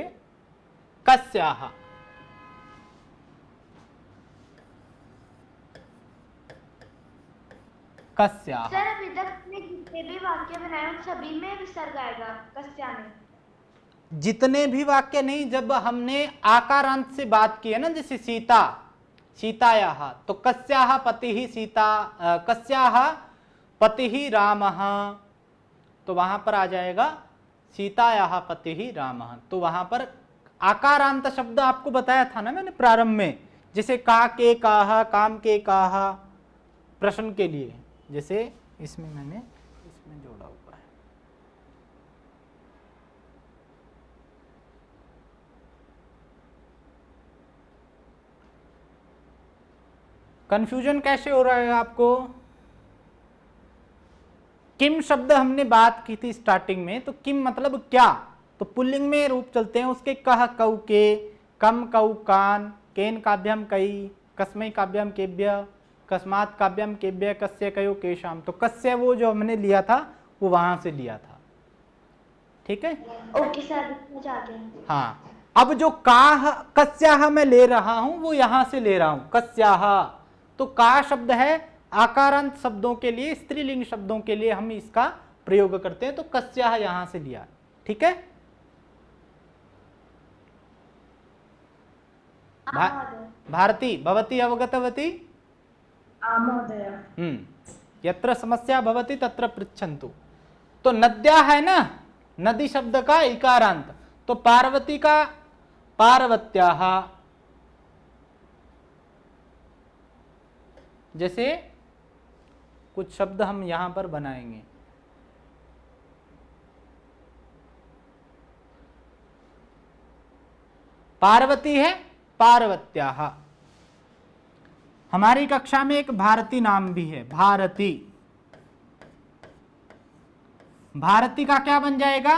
कस्याः, कस्याः। सर अभी तक में जितने भी वाक्य बनाए उन सभी में विसर्ग आएगा कस्या में। जितने भी वाक्य नहीं, जब हमने आकारांत से बात की है ना, जैसे सीता, सीतायाः, तो कस्याः पतिः सीता, कस्याः पतिः रामः, तो वहां पर आ जाएगा सीतायाः पतिः रामः। तो वहां पर आकारांत शब्द आपको बताया था ना मैंने प्रारंभ में, जैसे का के काहा, काम के काहा, प्रश्न के लिए, जैसे इसमें मैंने इसमें जोड़ा हुआ है। कंफ्यूजन कैसे हो रहा है आपको? किम शब्द हमने बात की थी स्टार्टिंग में, तो किम मतलब क्या, तो पुल्लिंग में रूप चलते हैं उसके, कह कौ के, कम कौ कान, केन काव्यम कई, कस्मै काव्यम केभ्य, कस्मात् काव्यम केभ्य, कस्य कयो केशाम। तो कस्य वो जो हमने लिया था वो वहां से लिया था, ठीक है। ओके सर समझ आ गया। हाँ, अब जो काह कस्याह मैं ले रहा हूं वो यहां से ले रहा हूं, कस्याह। तो का शब्द है आकारांत शब्दों के लिए, स्त्रीलिंग शब्दों के लिए हम इसका प्रयोग करते हैं, तो कस्याह यहां से लिया, ठीक है। भारती भवती अवगतवती? महोदय। यत्र समस्या भवति तत्र पृच्छन्तु। तो नद्या है ना, नदी शब्द का इकारांत, तो पार्वती का पार्वत्याः, जैसे कुछ शब्द हम यहां पर बनाएंगे, पार्वती है पार्वत्याः। हमारी कक्षा में एक भारती नाम भी है, भारती, भारती का क्या बन जाएगा?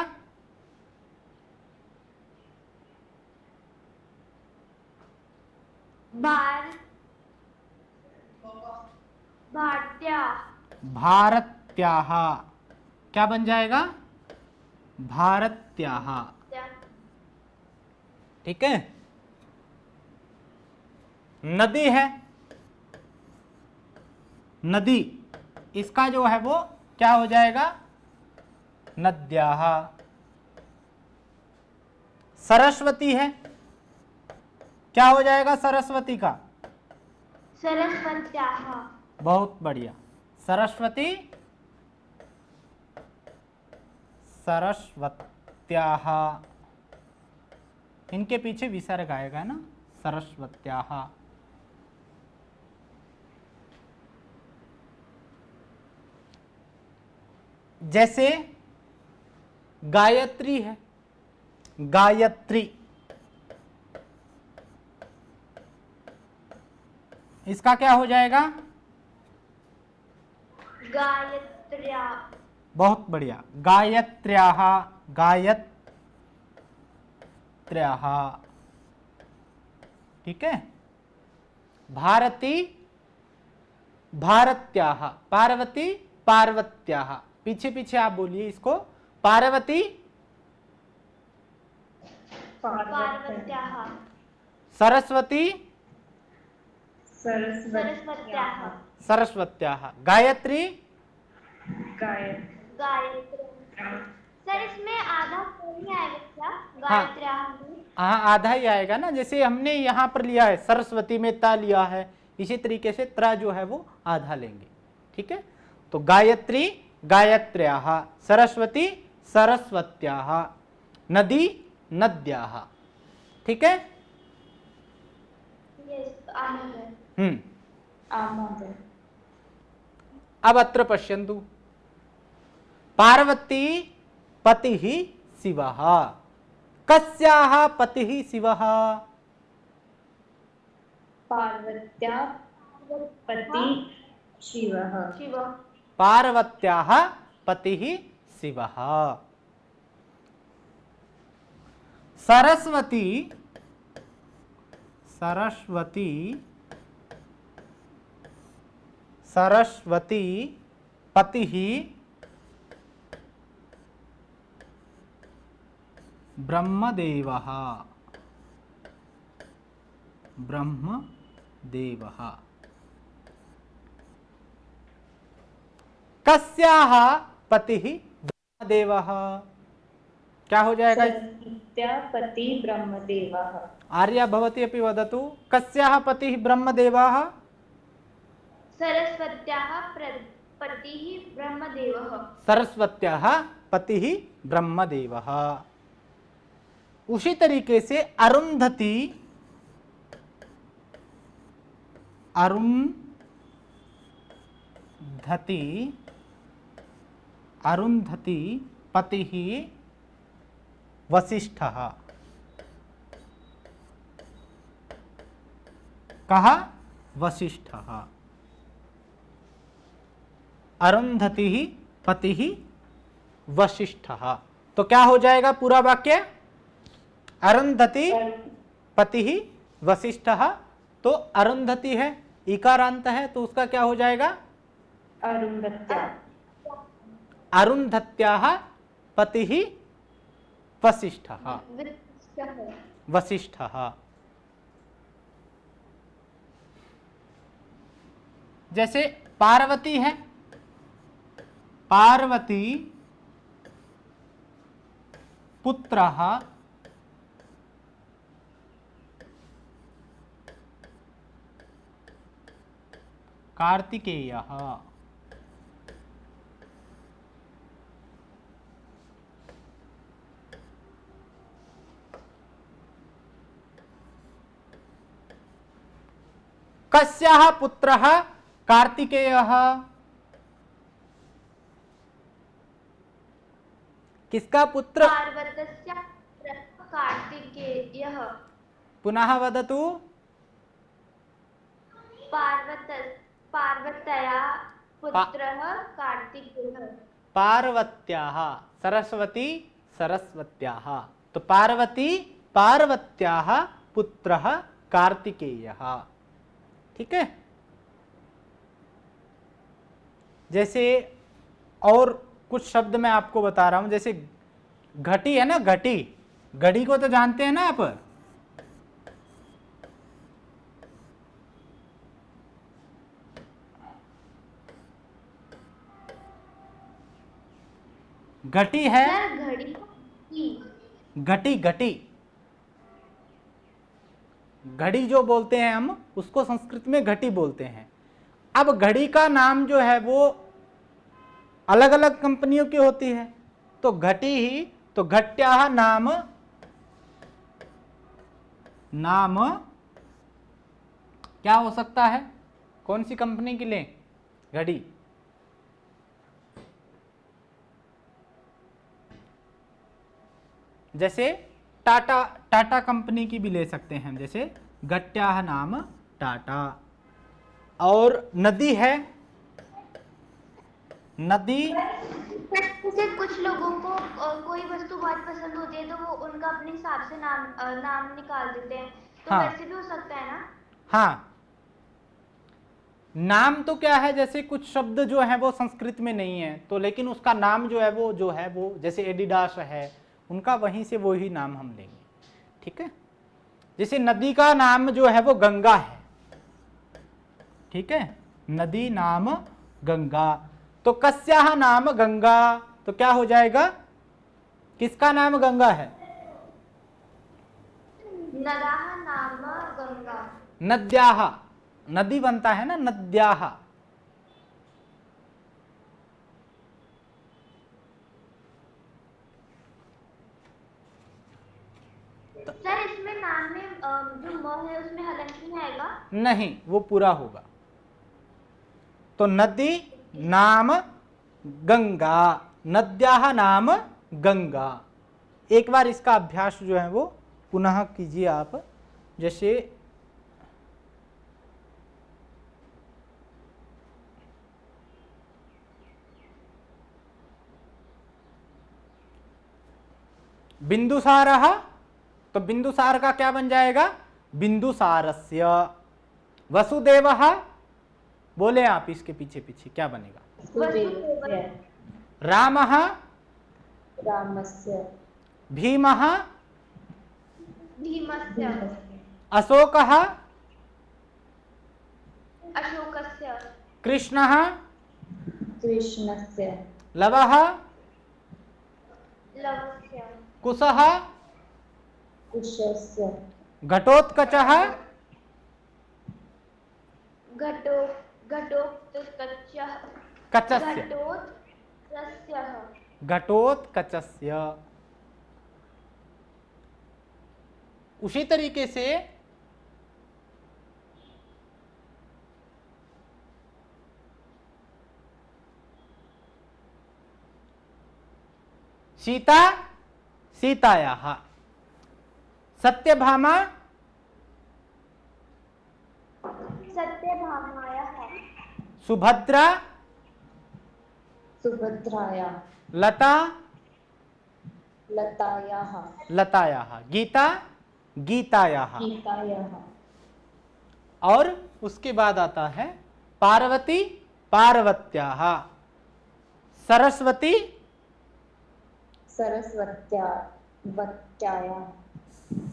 भारत्या, भारत्याः, क्या बन जाएगा? भारत्याः, ठीक है। नदी है, नदी, इसका जो है वो क्या हो जाएगा? नद्याः। सरस्वती है, क्या हो जाएगा सरस्वती का? सरस्वत्याः। बहुत बढ़िया, सरस्वती, सरस्वत्याः, इनके पीछे विसर्ग आएगा ना, सरस्वत्याः। जैसे गायत्री है, गायत्री, इसका क्या हो जाएगा? गायत्र्या। बहुत बढ़िया, गायत्र्याः, गायत्र्याः, ठीक है। भारती भारत्याः, पार्वती पार्वत्याः, पीछे पीछे आप बोलिए इसको, पार्वती पार्वत्याः। सरस्वती सरस्वत्याः। सरस्वत्याः, गायत्री गायत्री। सर इसमें आधा नहीं आएगा क्या? हाँ। गायत्र्याः। हाँ, आधा ही आएगा ना, जैसे हमने यहाँ पर लिया है सरस्वती में ता लिया है, इसी तरीके से त्र जो है वो आधा लेंगे, ठीक है। तो गायत्री गायत्र्याः, सरस्वती सरस्वत्याः, नदी नद्याः, ठीक है। अब अत्र पश्यन्तु, पार्वती पतिः शिवः, कस्याः पतिः शिवः? पार्वत्या पति शिवः। पार्वत्याः पतिः शिवः। सरस्वती सरस्वती सरस्वती पतिः ब्रह्मदेवः, ब्रह्मदेवः। कस्याः पतिः ब्रह्मदेवः? क्या हो जाएगा? सरस्वत्याः पति ब्रह्मदेवः। आर्या भवती अपि वदतु, कस्याः पतिः ब्रह्मदेवः? सरस्वत्याः पतिः ब्रह्मदेवः। सरस्वत्याः पतिः ब्रह्मदेवः। उसी तरीके से अरुंधति, अरुंधति पतिः वसिष्ठः। कः? वसिष्ठः। अरुंधति पतिः वसिष्ठः। तो क्या हो जाएगा पूरा वाक्य? अरुंधति पतिः वसिष्ठः। तो अरुंधति है, इकारांत है, तो उसका क्या हो जाएगा? अरुंधत्या। अरुंधत्याः पतिः वसिष्ठः। वसिष्ठः। जैसे पार्वती है, पार्वती पुत्रः कार्तिकेयः। कस्याः पुत्रः कार्तिकेयः? किसका पुत्र? पार्वतस्य पुत्रः कार्तिकेयः। पुनः वदतु। पार्वत्याः पुत्रः कार्तिकेयः। पार्वत्याः, सरस्वती सरस्वत्याः। तो पार्वती पार्वत्याः पुत्रः कार्तिकेयः। ठीक है। जैसे और कुछ शब्द मैं आपको बता रहा हूं, जैसे घटी है ना, घटी, घड़ी को तो जानते हैं ना आप? घटी है, सर घड़ी घटी, घटी, घड़ी जो बोलते हैं हम उसको संस्कृत में घटी बोलते हैं। अब घड़ी का नाम जो है वो अलग अलग कंपनियों की होती है, तो घटी ही, तो घट्याः नाम, नाम क्या हो सकता है? कौन सी कंपनी की लें घड़ी? जैसे टाटा, टाटा कंपनी की भी ले सकते हैं, जैसे घट्याः नाम टाटा। और नदी है, नदी, जैसे कुछ लोगों को कोई वस्तु बहुत पसंद होती है तो वो उनका अपने हिसाब से नाम निकाल देते हैं, तो हाँ। वैसे भी हो सकता है ना? हाँ, नाम तो क्या है, जैसे कुछ शब्द जो है वो संस्कृत में नहीं है, तो लेकिन उसका नाम जो है वो जैसे एडिडास है, उनका वहीं से वो ही नाम हम लेंगे। ठीक है। जैसे नदी का नाम जो है वो गंगा है। ठीक है, नदी नाम गंगा। तो कस्याः नाम गंगा, तो क्या हो जाएगा? किसका नाम गंगा है? नदाः नाम गंगा। नद्याः, नदी बनता है ना, नद्याः। सर इसमें नाम में जो म है उसमें हलंत नहीं आएगा? नहीं, वो पूरा होगा। तो नदी नाम गंगा, नद्याः नाम गंगा। एक बार इसका अभ्यास जो है वो पुनः कीजिए आप। जैसे बिंदुसारः, तो बिंदुसार का क्या बन जाएगा? बिंदुसारस्य। वसुदेवः, बोले आप इसके पीछे पीछे क्या बनेगा? वसुदेवस्य। रामः, रामस्य। भीमः, भीमस्य अशोकः अशोकस्य कृष्णः कृष्णस्य लवः लवस्य कुशः कुशस्य घटोत्कचः घटो घटोत्कचः कचस्य घटोत्कचः घटोत्कचस्य। उसी तरीके से सीता सीतायाः, सत्यभामा सत्यभामायाः सुभद्रा सुभद्राया लता लतायाः लतायाः, गीता गीतायाः। गीतायाः और उसके बाद आता है पार्वती पार्वत्याः, सरस्वती सरस्वत्याः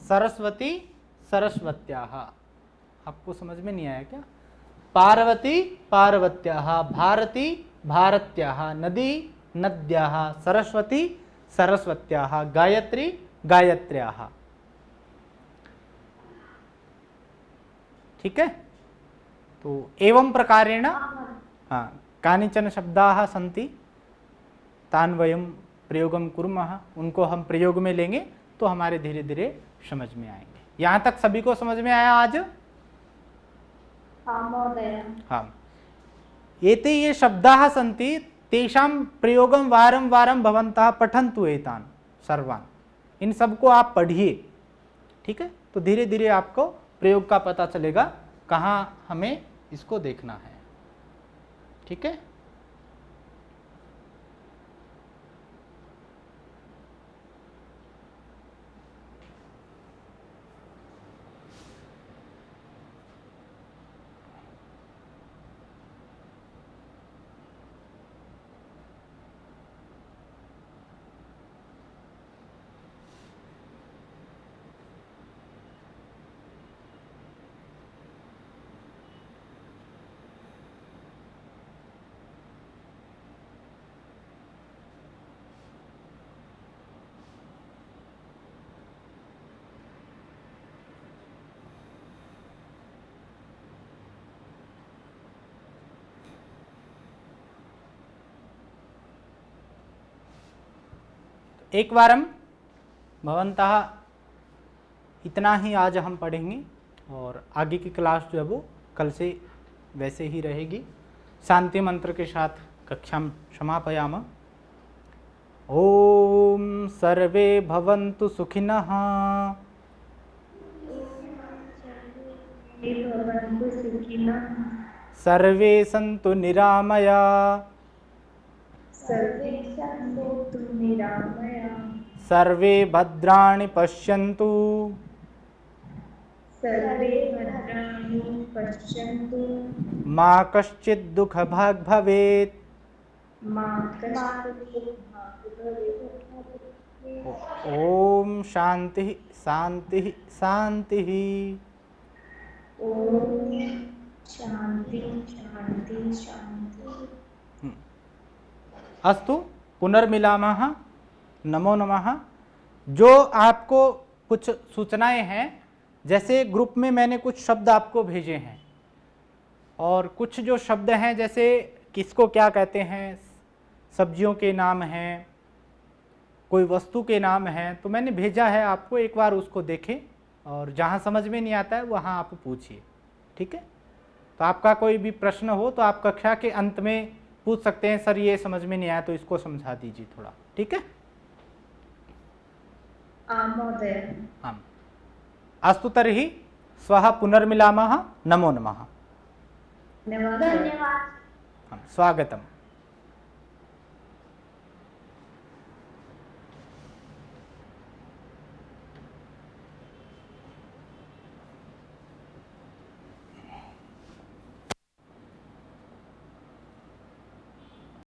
सरस्वती सरस्वत्याः। आपको समझ में नहीं आया क्या? पार्वती पार्वत्याः, भारती भारत्याः, नदी नद्याः, सरस्वती सरस्वत्याः, गायत्री गायत्र्याः। ठीक है? तो एवं प्रकारेण कानिचन शब्दाः सन्ति, तान् वयं प्रयोगं कुर्मः, उनको हम प्रयोग में लेंगे तो हमारे धीरे धीरे समझ में आएंगे। यहाँ तक सभी को समझ में आया आज? हाँ महोदय। हाँ, एते ये शब्दाः सन्ति, तेषां प्रयोगं वारं वारं भवन्तः पठन्तु एतान् सर्वान्, इन सबको आप पढ़िए। ठीक है? तो धीरे धीरे आपको प्रयोग का पता चलेगा कहाँ हमें इसको देखना है। ठीक है? एक बारम भवन्तः इतना ही आज हम पढ़ेंगे और आगे की क्लास जो है वो कल से वैसे ही रहेगी। शांति मंत्र के साथ कक्षा समापयामः। ओम सर्वे भवन्तु सुखिनः, भवन्तु सुखिनः, सर्वे सन्तु निरामया, सर्वे सन्तु निरामया, सर्वे भद्राणि पश्यन्तु, सर्वे भद्राणि पश्यन्तु, मा कश्चित् दुःखभाग् भवेत्। मा कश्चित् भवेत्। ओम शांति शांति शांति। ओम शांति शांति शांति। अस्तु, पुनर्मिलामः। नमो नमः। जो आपको कुछ सूचनाएं हैं, जैसे ग्रुप में मैंने कुछ शब्द आपको भेजे हैं और कुछ जो शब्द हैं जैसे किसको क्या कहते हैं, सब्जियों के नाम हैं, कोई वस्तु के नाम हैं, तो मैंने भेजा है आपको, एक बार उसको देखें और जहाँ समझ में नहीं आता है वहाँ आप पूछिए। ठीक है? तो आपका कोई भी प्रश्न हो तो आप कक्षा के अंत में पूछ सकते हैं, सर ये समझ में नहीं आया तो इसको समझा दीजिए थोड़ा। ठीक है? महोदय। आम्। अस्तु तर्हि श्वः पुनर्मिलामः। नमो नमः। धन्यवाद। धन्यवाद। स्वागतम्।